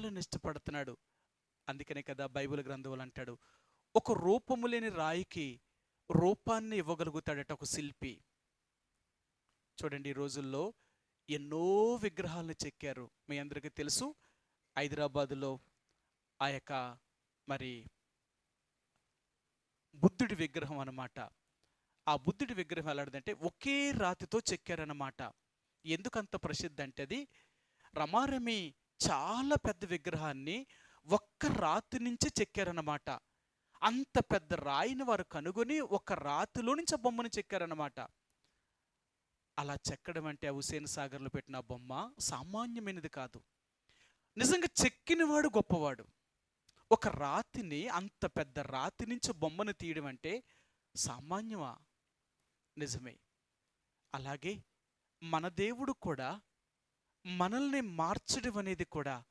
ఇష్టపడుతున్నాడు. అందుకనే కదా బైబిల్ గ్రంథంలో అంటాడు, ఒక రూపము లేని రాయికి రూపాన్ని ఇవ్వగలుగుతాడట ఒక శిల్పి. చూడండి, ఈ రోజుల్లో ఎన్నో విగ్రహాలను చెక్కారు. మీ అందరికీ తెలుసు, హైదరాబాదులో ఆ యొక్క మరి బుద్ధుడి విగ్రహం అన్నమాట. ఆ బుద్ధుడి విగ్రహం ఎలాంటిదంటే ఒకే రాతితో చెక్కారన్నమాట. ఎందుకంత ప్రసిద్ధి అంటే, అది రమారమి చాలా పెద్ద విగ్రహాన్ని ఒక్క రాతి నుంచి చెక్కారన్నమాట. అంత పెద్ద రాయిని వారు కనుగొని ఒక రాతిలో నుంచి ఆ బొమ్మను చెక్కారన్నమాట. అలా చెక్కడం అంటే హుసేన్ సాగర్లో పెట్టిన బొమ్మ సామాన్యమైనది కాదు. నిజంగా చెక్కినవాడు గొప్పవాడు. ఒక రాతిని, అంత పెద్ద రాతి నుంచి బొమ్మను తీయడం అంటే సామాన్యమా? నిజమే. అలాగే మన దేవుడు కూడా మనల్ని మార్చడం అనేది కూడా